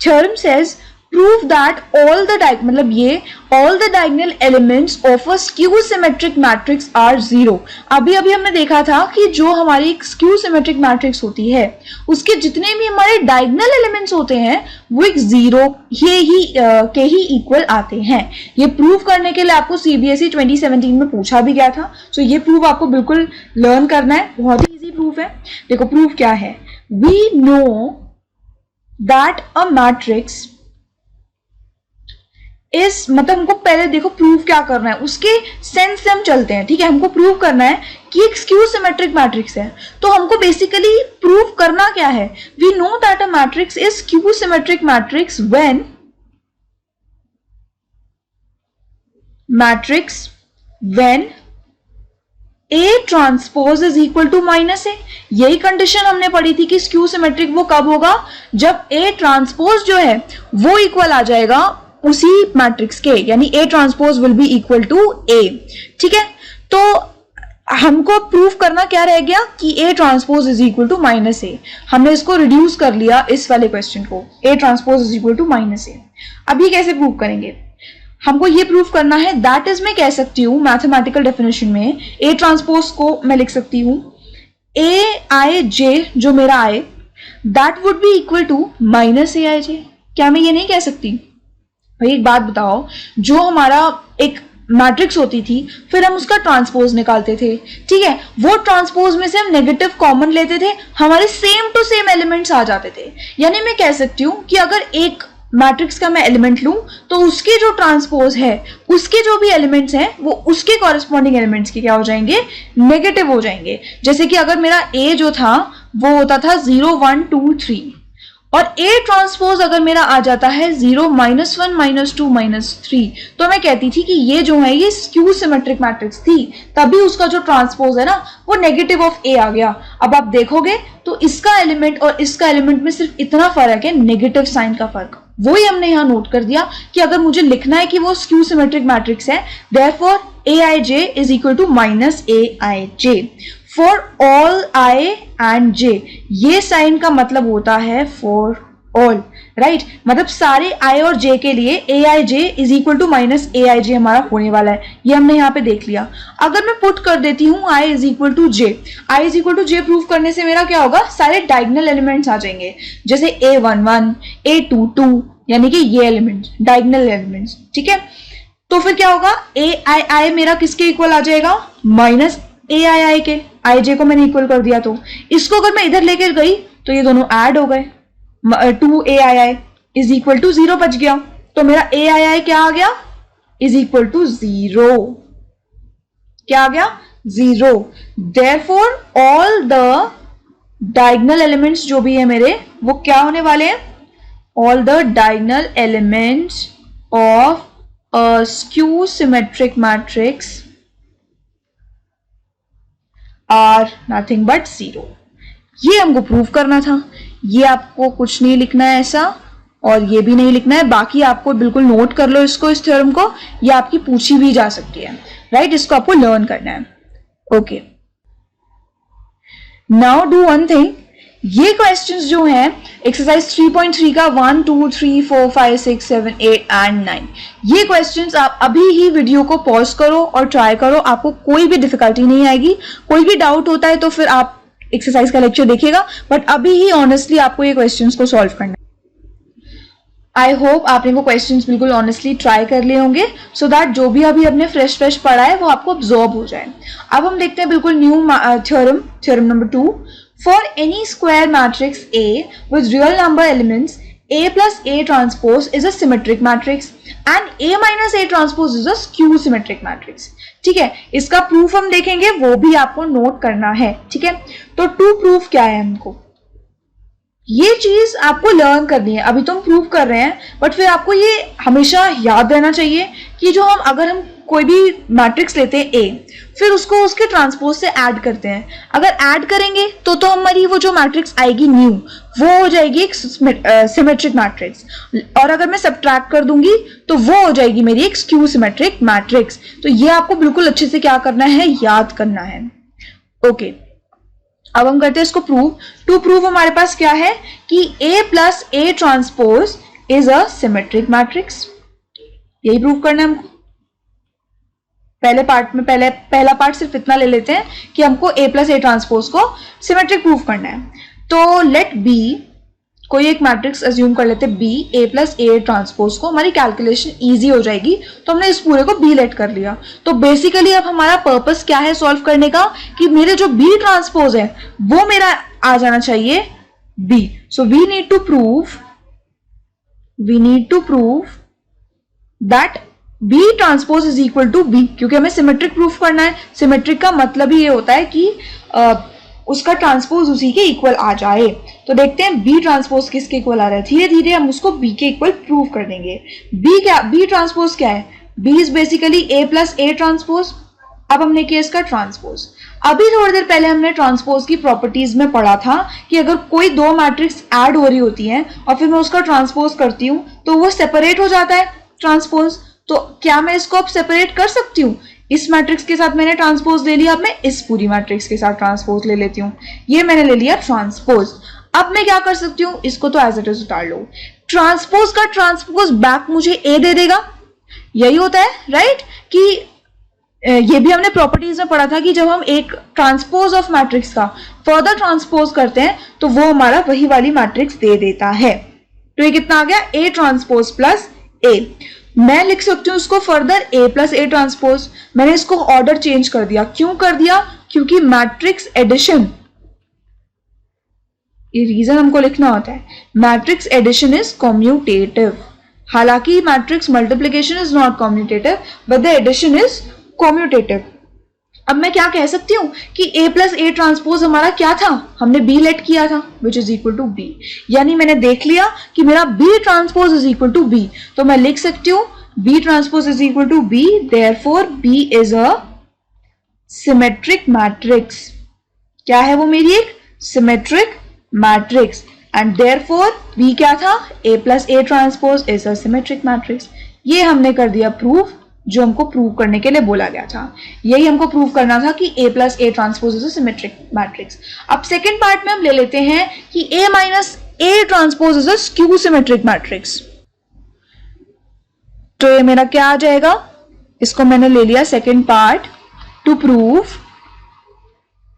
theorem says prove that all the diagonal elements of a skew symmetric matrix are 0। अभी हमने देखा था कि जो हमारी एक skew symmetric matrix होती है उसके जितने भी हमारे diagonal elements होते हैं वो एक 0 के ही इक्वल आते हैं। ये प्रूव करने के लिए आपको CBSE 2017 में पूछा भी गया था, सो ये प्रूफ आपको बिल्कुल लर्न करना है, बहुत ही इजी प्रूफ है। देखो प्रूफ क्या है, we know that a matrix इस मतलब हमको पहले देखो प्रूव क्या करना है, उसके सेंस से हम चलते हैं, ठीक है। हमको प्रूव करना है कि एक स्क्यू सिमेट्रिक मैट्रिक्स है, तो हमको बेसिकली प्रूव करना क्या है, we know that a matrix is skew symmetric matrix when A transpose is equal to -A। यही कंडीशन हमने पढ़ी थी कि स्क्यू सिमेट्रिक वो कब होगा, जब A ट्रांसपोज जो है वो इक्वल आ जाएगा उसी मैट्रिक्स के, यानी A transpose will be equal to A, ठीक है। तो हमको प्रूफ करना क्या रह गया कि A transpose is equal to -A। हमने इसको रिड्यूस कर लिया इस वाले क्वेश्चन को, A transpose is equal to -A। अब ये कैसे प्रूव करेंगे, हमको ये प्रूफ करना है, दैट इज मैं कह सकती हूँ मैथमेटिकल डेफिनेशन में A ट्रांसपोज को मैं लिख सकती हूँ AIJ जो मेरा I, that would be equal to -AIJ। क्या मैं ये नहीं कह सकती? भाई एक बात बताओ, जो हमारा एक मैट्रिक्स होती थी, फिर हम उसका ट्रांसपोज निकालते थे, ठीक है। वो ट्रांसपोज में से हम नेगेटिव कॉमन लेते थे, हमारे सेम टू सेम एलिमेंट्स आ जाते थे। यानी मैं कह सकती हूं कि अगर एक मैट्रिक्स का मैं एलिमेंट लूं तो उसके जो ट्रांसपोज है, उसके जो भी एलिमेंट्स हैं वो उसके कॉरेस्पॉन्डिंग एलिमेंट्स के क्या हो जाएंगे, नेगेटिव हो जाएंगे। जैसे कि अगर मेरा ए जो था वो होता था 0 1 2 3, और A ट्रांसपोज अगर मेरा आ जाता है 0 -1 -2 -3, तो मैं कहती थी कि ये जो है ये स्क्यू सिमेट्रिक मैट्रिक्स थी, तभी उसका जो ट्रांसपोज है ना वो नेगेटिव ऑफ A आ गया। अब आप देखोगे तो इसका एलिमेंट और इसका एलिमेंट में सिर्फ इतना फर्क है, नेगेटिव साइन का फर्क। वही हमने यहाँ नोट कर दिया कि अगर मुझे लिखना है कि वो स्क्यू सिमेट्रिक मैट्रिक्स है, therefore Aij is equal to -Aij for all I and J। ये साइन का मतलब होता है फॉर ऑल, राइट। मतलब सारे I और J के लिए Aij is equal to -Aij हमारा होने वाला है, ये हमने यहाँ पे देख लिया। अगर मैं पुट कर देती हूँ I is equal to J, I is equal to J prove करने से मेरा क्या होगा, सारे डायगोनल एलिमेंट्स आ जाएंगे, जैसे A11 A22, यानी कि ये एलिमेंट्स डायगोनल एलिमेंट्स, ठीक है। तो फिर क्या होगा, Ai मेरा किसके इक्वल आ जाएगा, -Aii के। Ij को मैंने इक्वल कर दिया, तो इसको अगर मैं इधर लेकर गई तो ये दोनों ऐड हो गए, 2Aii इज इक्वल टू 0 बच गया, तो मेरा Aii क्या आ गया, इज इक्वल टू 0। क्या आ गया, 0। Therefore all the diagonal elements जो भी है मेरे, वो क्या होने वाले हैं, all the diagonal elements of a skew symmetric matrix are nothing but 0। ये हमको प्रूव करना था। ये आपको कुछ नहीं लिखना है ऐसा, और ये भी नहीं लिखना है, बाकी आपको बिल्कुल नोट कर लो इसको, इस थ्योरम को, ये आपकी पूछी भी जा सकती है, राइट। इसको आपको लर्न करना है, okay. Now do one thing, ये क्वेश्चंस जो हैं एक्सरसाइज 3.3 का 1 2 3 4 5 6 7 8 एंड 9, ये क्वेश्चंस आप अभी ही वीडियो को पॉज करो और ट्राई करो, आपको कोई भी डिफिकल्टी नहीं आएगी। कोई भी डाउट होता है तो फिर आप एक्सरसाइज का लेक्चर देखिएगा, बट अभी ही ऑनेस्टली आपको ये क्वेश्चंस को सॉल्व करना है। आई होप आपने वो क्वेश्चंस बिल्कुल ऑनेस्टली ट्राई कर लिए होंगे, सो दैट जो भी अभी हमने फ्रेश पढ़ा है वो आपको अब्सॉर्ब हो जाए। अब हम देखते हैं बिल्कुल new theorem number 2। For any square matrix A with real number elements, A plus A transpose is a symmetric matrix and A minus A transpose is a skew symmetric matrix। ठीक है, इसका प्रूफ हम देखेंगे, वो भी आपको नोट करना है, ठीक है। तो टू प्रूफ क्या है हमको, ये चीज आपको लर्न करनी है। अभी तो हम प्रूव कर रहे हैं, बट फिर आपको ये हमेशा याद रहना चाहिए कि जो अगर हम कोई भी मैट्रिक्स लेते हैं A, फिर उसको उसके ट्रांसपोज से ऐड करते हैं, अगर ऐड करेंगे तो हमारी वो जो मैट्रिक्स आएगी न्यू, वो हो जाएगी एक सिमेट्रिक मैट्रिक्स, और अगर मैं सब्ट्रैक्ट कर दूंगी तो वो हो जाएगी मेरी एक स्क्यू सिमेट्रिक मैट्रिक्स। तो ये आपको बिल्कुल अच्छे से क्या करना है, याद करना है, ओके। अब हम करते हैं इसको प्रूव। टू प्रूव हमारे पास क्या है कि A plus A transpose is a symmetric matrix, यही प्रूव करना है हमको। पहले पार्ट में पहला पार्ट सिर्फ इतना ले लेते हैं कि हमको A प्लस A ट्रांसपोज को सिमेट्रिक प्रूव करना है। तो लेट B, कोई एक मैट्रिक्स अज्यूम कर लेते हैं B, A plus A transpose को, हमारी कैलकुलेशन इजी हो जाएगी। तो हमने इस पूरे को B लेट कर लिया। तो बेसिकली अब हमारा पर्पस क्या है सॉल्व करने का, कि मेरे जो B ट्रांसपोज है वो मेरा आ जाना चाहिए B। So we need to prove that B transpose is equal to B, क्योंकि हमें सिमेट्रिक प्रूफ करना है। सिमेट्रिक का मतलब ही ये होता है कि उसका ट्रांसपोज उसी के इक्वल आ जाए। तो देखते हैं B ट्रांसपोज किसके इक्वल आ रहा है, धीरे धीरे हम उसको B के इक्वल प्रूव कर देंगे। B ट्रांसपोज क्या है, B is basically A plus A transpose. अब हमने किया इसका ट्रांसपोज। अभी थोड़ी देर पहले हमने ट्रांसपोज की प्रॉपर्टीज में पढ़ा था कि अगर कोई दो मैट्रिक्स ऐड हो रही होती हैं और फिर मैं उसका ट्रांसपोज करती हूँ तो वो सेपरेट हो जाता है ट्रांसपोज। तो क्या मैं इसको अब सेपरेट कर सकती हूँ, इस मैट्रिक्स के साथ मैंने ट्रांसपोज ले लिया, अब मैं इस पूरी मैट्रिक्स के साथ ट्रांसपोज ले लेती हूँ, ये मैंने ले लिया ट्रांसपोज। अब मैं क्या कर सकती हूँ, इसको तो एज इट इज उतार लो, ट्रांसपोज का ट्रांसपोज बैक मुझे A दे देगा, यही होता है राइट। कि ये भी हमने प्रॉपर्टीज में पढ़ा था कि जब हम एक ट्रांसपोज ऑफ मैट्रिक्स का फर्दर ट्रांसपोज करते हैं तो वो हमारा वही वाली मैट्रिक्स दे देता है। तो ये कितना आ गया, A ट्रांसपोज प्लस A। मैं लिख सकती हूँ उसको further A plus A transpose. मैंने इसको ऑर्डर चेंज कर दिया। क्यों कर दिया? क्योंकि मैट्रिक्स एडिशन, ये रीजन हमको लिखना होता है, मैट्रिक्स एडिशन इज कॉम्यूटेटिव। हालांकि matrix multiplication is not commutative but the addition is commutative. अब मैं क्या कह सकती हूं कि a प्लस ए ट्रांसपोज हमारा क्या था, हमने b लेट किया था which is equal to b, यानी मैंने देख लिया कि मेरा b transpose is equal to b, तो मैं लिख सकती हूं b transpose is equal to b, therefore b is a symmetric matrix. क्या है वो? मेरी एक symmetric matrix, and therefore b क्या था? a plus A transpose is a symmetric matrix. ये हमने कर दिया प्रूफ, जो हमको प्रूव करने के लिए बोला गया था। यही हमको प्रूव करना था कि a plus A transpose is a symmetric matrix. अब सेकेंड पार्ट में हम ले लेते हैं कि a minus A transpose is a skew symmetric matrix. तो ये मेरा क्या आ जाएगा? इसको मैंने ले लिया second part two prove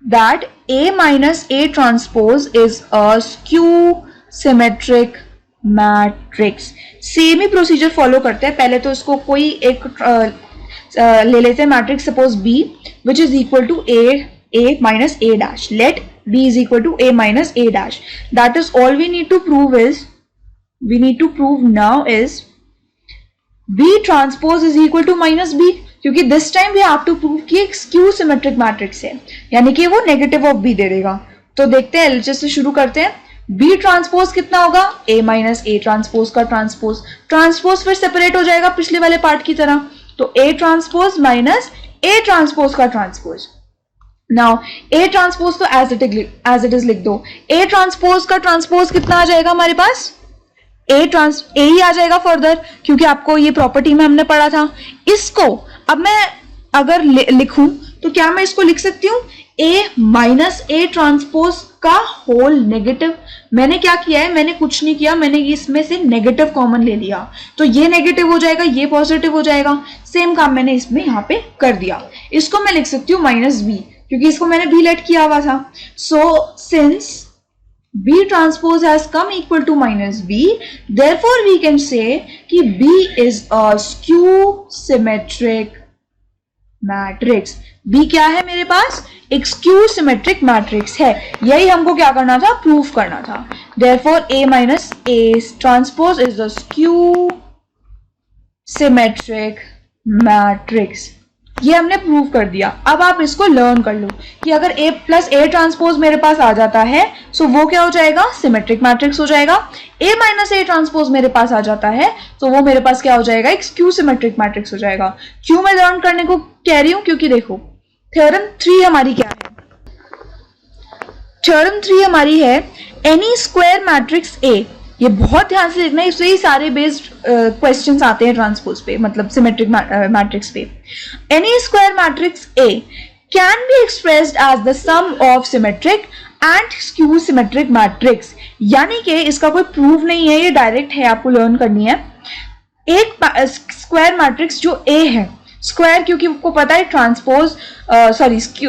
that a minus A transpose is a skew symmetric matrix. Same he procedure follow करते हैं। पहले तो इसको कोई एक ले लेते हैं matrix, suppose b which is equal to a minus a dash. Let b is equal to a minus a dash. That is all we need to prove now is b transpose is equal to minus b, क्योंकि this time we have to prove कि एक स्क्यू सिमेट्रिक मैट्रिक्स है, यानी कि वो नेगेटिव ऑफ b दे देगा। तो देखते हैं, एलएचएस से शुरू करते हैं। b ट्रांसपोज कितना होगा? a माइनस ए ट्रांसपोज का ट्रांसपोज फिर सेपरेट हो जाएगा पिछले वाले पार्ट की तरह, तो a transpose minus A transpose का ट्रांसपोज। नाउ a ट्रांसपोज तो एज इट इज लिख दो। a ट्रांसपोज का ट्रांसपोज कितना आ जाएगा हमारे पास? ए ही आ जाएगा फर्दर, क्योंकि आपको ये प्रॉपर्टी में हमने पढ़ा था। इसको अब मैं अगर लिखूं तो क्या मैं इसको लिख सकती हूं a माइनस ए ट्रांसपोज का होल नेगेटिव। मैंने क्या किया है? मैंने कुछ नहीं किया, मैंने इसमें से नेगेटिव कॉमन ले लिया, तो ये नेगेटिव हो जाएगा, ये पॉजिटिव हो जाएगा। सेम काम मैंने इसमें यहाँ पे कर दिया। इसको मैं लिख सकती हूँ माइनस बी, क्योंकि इसको मैंने b लेट किया हुआ था। So since b transpose has come equal to minus b, therefore we can say कि b is a skew symmetric matrix. b क्या है मेरे पास? एक स्क्यू सिमेट्रिक मैट्रिक्स है। यही हमको क्या करना था? प्रूफ करना था। Therefore a minus A transpose is the skew symmetric matrix. ये हमने प्रूव कर दिया। अब आप इसको लर्न कर लो कि अगर a प्लस ए ट्रांसपोज मेरे पास आ जाता है तो वो क्या हो जाएगा? सिमेट्रिक मैट्रिक्स हो जाएगा। a माइनस ए ट्रांसपोज मेरे पास आ जाता है तो वो मेरे पास क्या हो जाएगा? एक स्क्यू सिमेट्रिक मैट्रिक्स हो जाएगा। क्यों मैं लर्न करने को कह रही हूं? क्योंकि देखो थ्योरम 3 हमारी क्या है? थ्योरम 3 हमारी है एनी स्क्वायर मैट्रिक्स A। ये बहुत ध्यान से देखना, इससे ही सारे बेस्ड क्वेश्चंस आते हैं ट्रांसपोज पे, मतलब सिमेट्रिक मैट्रिक्स पे। Any square matrix A can be expressed as the sum of symmetric and skew symmetric matrix. यानी कि इसका कोई प्रूफ नहीं है, ये डायरेक्ट है, आपको लर्न करनी है। एक स्क्वायर मैट्रिक्स जो A है, स्क्वायर क्योंकि आपको पता है ट्रांसपोज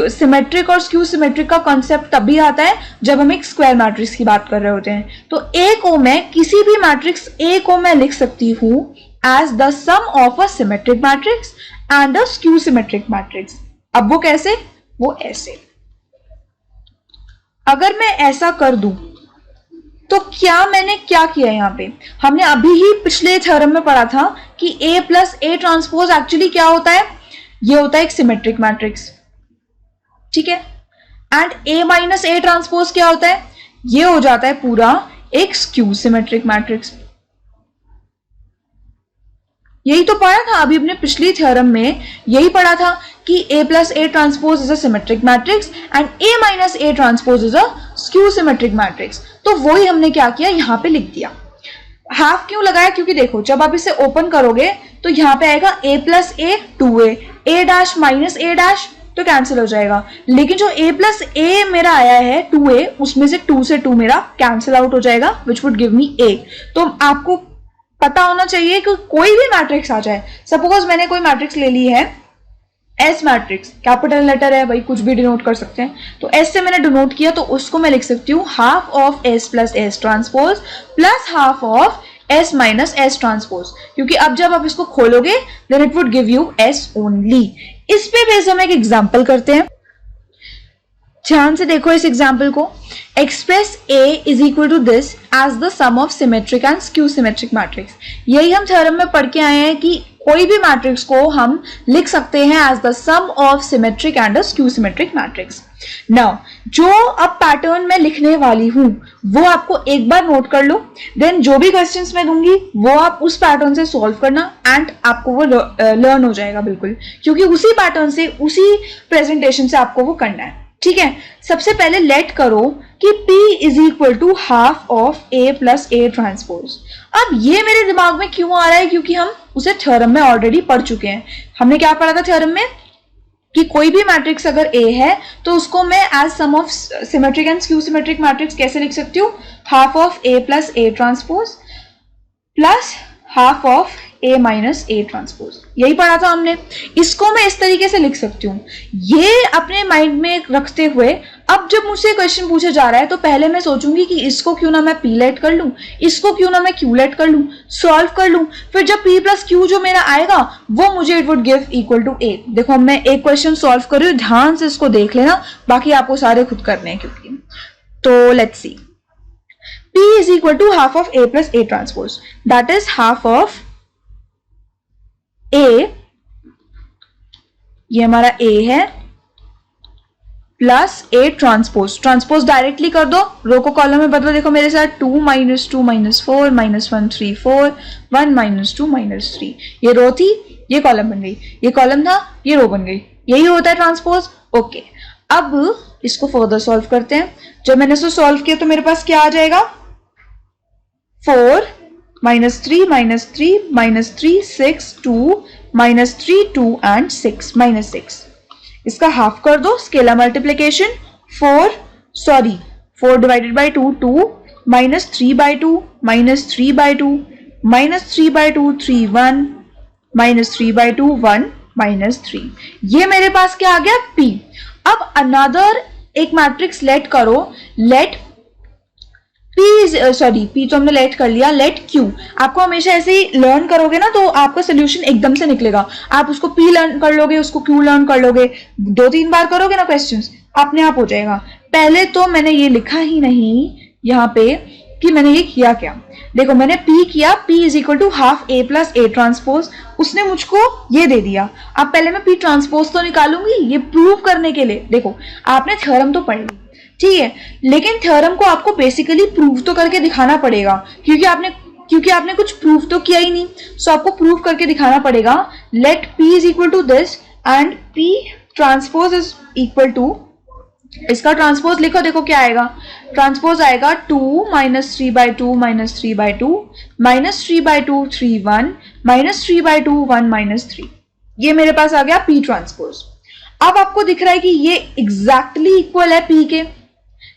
सिमेट्रिक और स्क्यू सिमेट्रिक का कॉन्सेप्ट तभी आता है जब हम एक स्क्वायर मैट्रिक्स की बात कर रहे होते हैं। तो A को मैं किसी भी मैट्रिक्स A को मैं लिख सकती हूं as the sum of a symmetric matrix and a skew symmetric matrix. अब वो कैसे? वो ऐसे। अगर मैं ऐसा कर दूं तो क्या मैंने क्या किया यहां पे? हमने अभी ही पिछले थ्योरम में पढ़ा था कि a plus A transpose actually क्या होता है? ये होता है एक सिमेट्रिक मैट्रिक्स, ठीक है। And a minus A transpose क्या होता है? ये हो जाता है पूरा एक स्क्यू सिमेट्रिक मैट्रिक्स। यही तो पढ़ा था अभी अपने पिछली थ्योरम में, यही पढ़ा था कि a plus A transpose is a symmetric matrix and a minus A transpose is a skew symmetric matrix. तो वही हमने क्या किया, यहां पे लिख दिया। हाफ क्यों लगाया? क्योंकि देखो जब आप इसे ओपन करोगे तो यहां पे आएगा a plus A 2a, a dash minus a dash तो कैंसिल हो जाएगा। लेकिन जो a प्लस ए मेरा आया है 2a, उसमें से 2 से 2 मेरा कैंसिल आउट हो जाएगा which would give me a। तो आपको पता होना चाहिए कि कोई भी मैट्रिक्स आ जाए, सपोज मैंने कोई मैट्रिक्स ले ली है एस मैट्रिक्स, कैपिटल लेटर है भाई, कुछ भी डिनोट कर सकते हैं, तो एस से मैंने डिनोट किया तो उसको मैं लिख सकती हूँ half of S plus S transpose plus half of S minus S transpose, क्योंकि अब जब आप इसको खोलोगे then it would give you S only. इस पे बेस हम एक एग्जाम्पल करते हैं, ध्यान से देखो इस एग्जाम्पल को। Express A is equal to this as the sum of symmetric and skew symmetric matrix. यही हम थ्योरम में पढ़ के आए हैं कि कोई भी मैट्रिक्स को हम लिख सकते हैं as the sum of symmetric and skew symmetric matrix. Now जो अब पैटर्न मैं लिखने वाली हूं वो आपको एक बार नोट कर लो, देन जो भी क्वेश्चंस मैं दूंगी वो आप उस पैटर्न से सॉल्व करना एंड आपको वो लर्न हो जाएगा बिल्कुल, क्योंकि उसी पैटर्न से उसी प्रेजेंटेशन से आपको वो करना है। ठीक है, सबसे पहले लेट करो कि P is equal to half of A plus A transpose. अब ये मेरे दिमाग में क्यों आ रहा है, क्योंकि हम उसे थ्योरम में ऑलरेडी पढ़ चुके हैं। हमने क्या पढ़ा था थ्योरम में कि कोई भी मैट्रिक्स अगर A है तो उसको मैं as sum of symmetric and skew symmetric matrix कैसे लिख सकती हूँ, half of A plus A transpose plus half of A minus A transpose. यही पढ़ा था हमने। इसको मैं इस तरीके से लिख सकती हूँ। ये अपने माइंड में रखते हुए अब जब मुझसे क्वेश्चन पूछा जा रहा है तो पहले मैं सोचूंगी कि इसको क्यों ना मैं P लेट कर लूं, इसको क्यों ना मैं Q लेट कर लूं, सॉल्व कर लूं, फिर जब P प्लस Q जो मेरा आएगा वो मुझे it would give equal to A। देखो मैं एक क्वेश्चन सॉल्व कर रही हूँ, ध्यान से इसको देख लेना, बाकी आपको सारे खुद करने हैं क्योंकि। तो let's see, P is equal to half of A plus A transpose, that is half of A, ये हमारा A है, plus A transpose. Transpose directly कर दो, रो को कॉलम में बदलो। देखो मेरे साथ 2 minus 2 minus 4 minus 1 3 4 1 minus 2 minus 3, ये रो थी, ये कॉलम बन गई, ये कॉलम था, ये रो बन गई। यही होता है ट्रांसपोज। ओके, अब इसको फर्दर सॉल्व करते हैं। जब मैंने इसको सॉल्व किया तो मेरे पास क्या आ जाएगा, 4 minus 3 minus 3 minus 3 6 2 minus 3 2 and 6 minus 6। इसका हाफ कर दो, scalar multiplication 4 divided by 2 2 minus 3 by 2 minus 3 by 2 minus 3 by 2 3 1 minus 3 by 2 1 minus 3। ये मेरे पास क्या आ गया, P। अब अनदर एक मैट्रिक्स लेट करो, लेट P तो हमने लेट कर लिया, लेट Q। आपको हमेशा ऐसे ही लर्न करोगे ना तो आपका सोल्यूशन एकदम से निकलेगा। आप उसको P लर्न कर लोगे, उसको Q लर्न कर लोगे, 2-3 बार करोगे ना क्वेश्चंस, अपने आप हो जाएगा। पहले तो मैंने ये लिखा ही नहीं यहाँ पे कि मैंने ये किया क्या। देखो मैंने P किया, P is equal to half A plus A transpose, उसने मुझको ये दे दिया। अब पहले मैं P ट्रांसपोज तो निकालूंगी ये प्रूव करने के लिए। देखो आपने थ्योरम तो पढ़ ली, ठीक है, लेकिन थ्योरम को आपको बेसिकली प्रूव तो करके दिखाना पड़ेगा, क्योंकि आपने कुछ प्रूव तो किया ही नहीं, सो आपको प्रूव करके दिखाना पड़ेगा। Let P is equal to this and P transpose is equal to, इसका ट्रांसपोज लिखो, देखो क्या आएगा, ट्रांसपोज आएगा 2 minus 3 by 2 minus 3 by 2 minus 3 by 2 3 1 minus 3 by 2 1 minus 3। ये मेरे पास आ गया P ट्रांसपोज। अब आपको दिख रहा है कि ये एग्जैक्टली इक्वल है P के,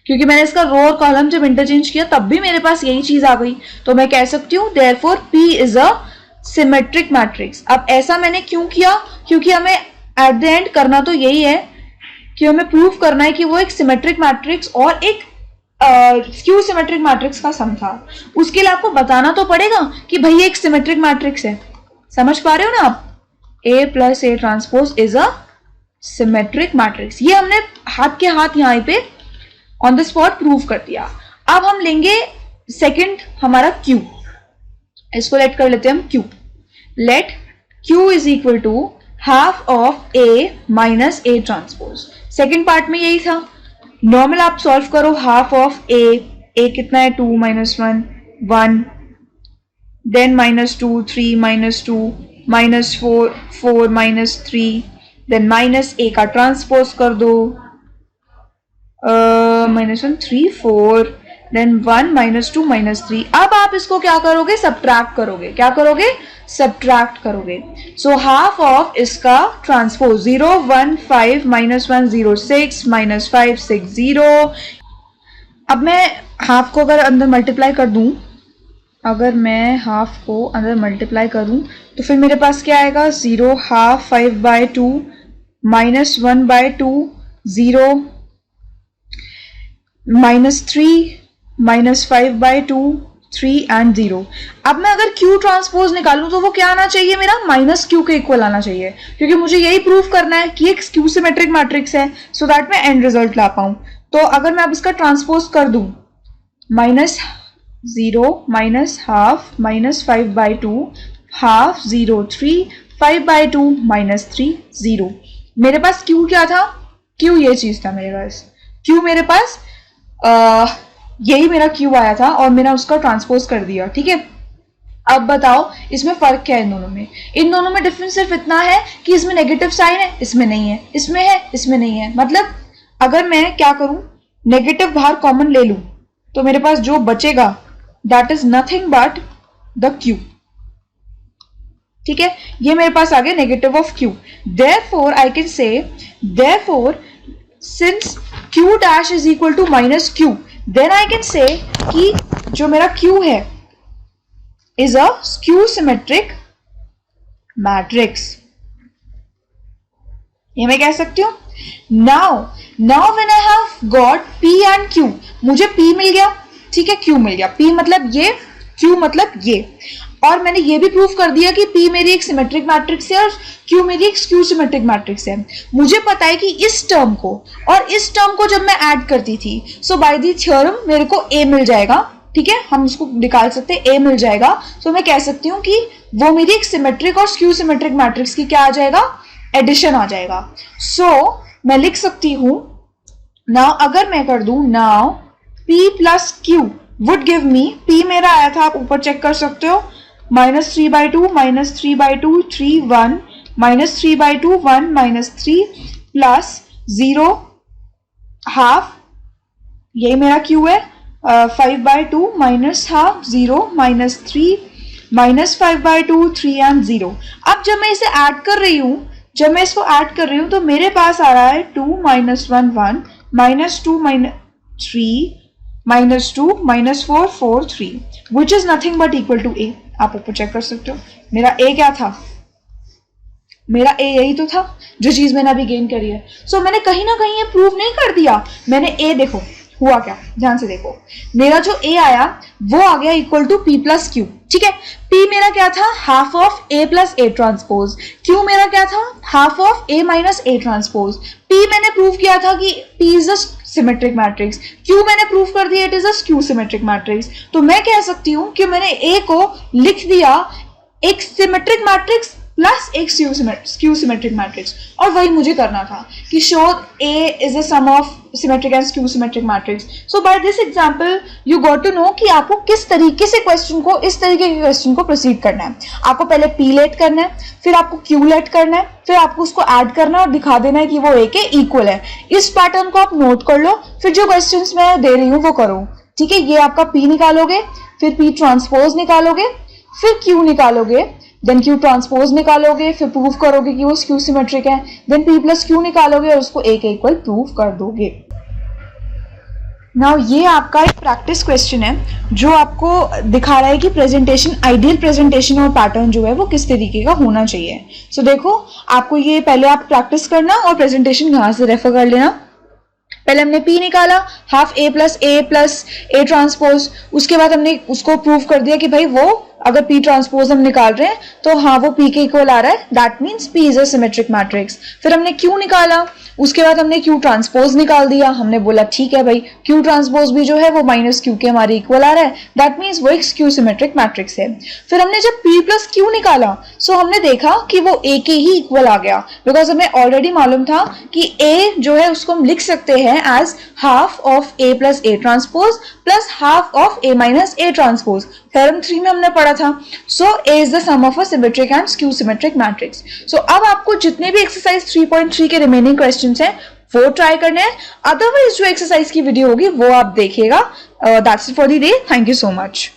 क्योंकि मैंने इसका रो और कॉलम जब इंटरचेंज किया तब भी मेरे पास यही चीज आ गई, तो मैं कह सकती हूँ therefore P is a symmetric matrix. अब ऐसा मैंने क्यों किया, क्योंकि हमें एट द एंड करना तो यही है कि हमें प्रूव करना है कि वो एक सिमेट्रिक मैट्रिक्स और एक स्क्यू सिमेट्रिक मैट्रिक्स का सम था। उसके लिए आपको बताना तो पड़ेगा कि भाई एक सिमेट्रिक मैट्रिक्स है। समझ पा रहे हो ना आप, A plus A transpose is a symmetric matrix. ये हमने हाथ के हाथ यहाँ पे ऑन द स्पॉट प्रूव कर दिया। अब हम लेंगे सेकंड हमारा Q, इसको लेट कर लेते हैं हम Q। Let Q is equal to half of A minus A transpose. Second part में यही था, नॉर्मल आप सॉल्व करो, हाफ ऑफ A कितना है 2 minus 1 1, then minus 2 3 minus 2 minus 4 4 minus 3, then minus A का ट्रांसपोज कर दो, माइनस 1 3 4, देन 1 माइनस 2 माइनस 3। अब आप इसको क्या करोगे, सब्ट्रैक्ट करोगे। क्या करोगे, सब्ट्रैक्ट करोगे। सो हाफ ऑफ इसका ट्रांसपोज 0 1 5 माइनस 1 0 6 माइनस 5 6 0। अब मैं हाफ को अगर अंदर मल्टीप्लाई कर दूं, अगर मैं हाफ को अंदर मल्टीप्लाई करूं तो फिर मेरे पास क्या आएगा, 0 half 5 by 2 minus 1 by 2 0 minus 3 minus 5 by 2 3 and 0। अब मैं अगर Q ट्रांसपोज निकालूं तो वो क्या आना चाहिए, मेरा माइनस Q के इक्वल आना चाहिए, क्योंकि मुझे यही प्रूव करना है कि एक स्क्यू सिमेट्रिक मैट्रिक्स है, सो दैट मैं एंड रिजल्ट ला पाऊं। तो अगर मैं अब इसका ट्रांसपोज कर दूं, minus 0 minus half minus 5/2 half 0 3 5/2 minus 3 0। मेरे पास Q क्या था, Q ये चीज था मेरे पास, Q मेरे पास यही मेरा Q आया था और मैंने उसका ट्रांसपोज कर दिया, ठीक है। अब बताओ इसमें फर्क क्या है इन दोनों में। इन दोनों में डिफरेंस सिर्फ इतना है कि इसमें नेगेटिव साइन है, इसमें नहीं है, इसमें है, इसमें नहीं है। मतलब अगर मैं क्या करूं, नेगेटिव बाहर कॉमन ले लूं तो मेरे पास जो बचेगा that is nothing but the Q, ठीक है। ये मेरे पास आ गया negative of Q। Therefore I can say, therefore since Q dash is equal to minus Q, then I can say कि जो मेरा Q है is a skew symmetric matrix, ये मैं कह सकती हूं। Now when I have got P and Q, मुझे P मिल गया, ठीक है, Q मिल गया। P मतलब ये, Q मतलब ये, और मैंने ये भी प्रूव कर दिया कि P मेरी एक सिमेट्रिक मैट्रिक्स है और Q मेरी एक स्क्यू सिमेट्रिक मैट्रिक्स है। मुझे पता है कि इस टर्म को और इस टर्म को जब मैं ऐड करती थी, सो बाय द थ्योरम मेरे को A मिल जाएगा, ठीक है, हम उसको निकाल सकते हैं, A मिल जाएगा। तो मैं कह सकती हूँ कि वो मेरी एक सिमेट्रिक और स्क्यू सिमेट्रिक मैट्रिक्स की क्या आ जाएगा, एडिशन आ जाएगा। सो मैं लिख सकती हूं, नाउ अगर मैं कर दूं, now P plus Q would give me, P मेरा आया था, आप ऊपर चेक कर सकते हो, minus 3/2 minus 3/2 3 1 minus 3/2 1 minus 3 plus 0 half, यही मेरा Q है, 5/2 minus half 0 minus 3 minus 5/2 3 and 0। अब जब मैं इसे ऐड कर रही हूं, जब मैं इसको ऐड कर रही हूं तो मेरे पास आ रहा है 2 minus 1 1 minus 2 minus 3 minus 2 minus 4 4 3 which is nothing but equal to A। आप ऊपर चेक कर सकते हो, मेरा A क्या था, मेरा A यही तो था जो चीज मैंने अभी गेन करी है। सो मैंने कहीं ना कहीं ये प्रूव नहीं कर दिया, मैंने A, देखो हुआ क्या, ध्यान से देखो, मेरा जो A आया वो आ गया equal to P plus Q, ठीक है। P मेरा क्या था, half of A plus A transpose, Q मेरा क्या था, half of A minus A transpose. P मैंने प्रूव किया था कि P is a symmetric matrix, Q मैंने प्रूव कर दिया it is a skew symmetric matrix. तो मैं कह सकती हूं कि मैंने A को लिख दिया एक सिमेट्रिक मैट्रिक्स प्लस एक स्क्यू सिमेट्रिक मैट्रिक्स, और वही मुझे करना था कि show A is a sum of symmetric and skew symmetric matrix. So by this example you got to know कि आपको किस तरीके से क्वेश्चन को, इस तरीके के क्वेश्चन को प्रोसीड करना है। आपको पहले P लेट करना है, फिर आपको Q लेट करना है, फिर आपको उसको ऐड करना है और दिखा देना है कि वो A के इक्वल है। इस पैटर्न को आप नोट कर लो, फिर जो क्वेश्चन मैं दे रही हूँ वो करो, ठीक है। ये आपका P निकालोगे, फिर P ट्रांसपोज निकालोगे, फिर Q निकालोगे, देन Q ट्रांसपोज निकालोगे, फिर प्रूव करोगे कि वो स्क्यू सिमेट्रिक है, देन P प्लस Q निकालोगे और उसको A के इक्वल प्रूव कर दोगे। नाउ ये आपका एक प्रैक्टिस क्वेश्चन है जो आपको दिखा रहा है कि प्रेजेंटेशन, आइडियल प्रेजेंटेशन और पैटर्न जो है वो किस तरीके का होना चाहिए। सो देखो, आपको ये पहले आप प्रैक्टिस करना और प्रेजेंटेशन यहाँ से रेफर कर लेना। पहले हमने P निकाला, half A plus A transpose, उसके बाद हमने उसको प्रूव कर दिया कि भाई वो अगर P ट्रांसपोज हम निकाल रहे हैं तो हाँ वो P के इक्वल आ रहा है, that means P is a symmetric matrix. फिर हमने Q निकाला, उसके बाद हमने Q ट्रांसपोज निकाल दिया, हमने बोला ठीक है भाई Q ट्रांसपोज भी जो है वो माइनस Q के हमारे इक्वल आ रहा है, दैट मीन्स वो एक स्क्यू सिमेट्रिक मैट्रिक्स है। फिर हमने जब P प्लस Q निकाला, सो हमने देखा कि वो A के ही इक्वल आ गया, बिकॉज हमें ऑलरेडी मालूम था कि A जो है उसको हम लिख सकते हैं as half of A plus A transpose plus half of A minus A transpose, theorem 3 में हमने पढ़ा था। So A is the sum of a symmetric and skew symmetric matrix. So अब आपको जितने भी एक्सरसाइज 3.3 के रिमेनिंग क्वेश्चंस हैं वो ट्राई करने हैं, अदरवाइज जो एक्सरसाइज की वीडियो होगी वो आप देखिएगा। That's it for the day, thank you so much.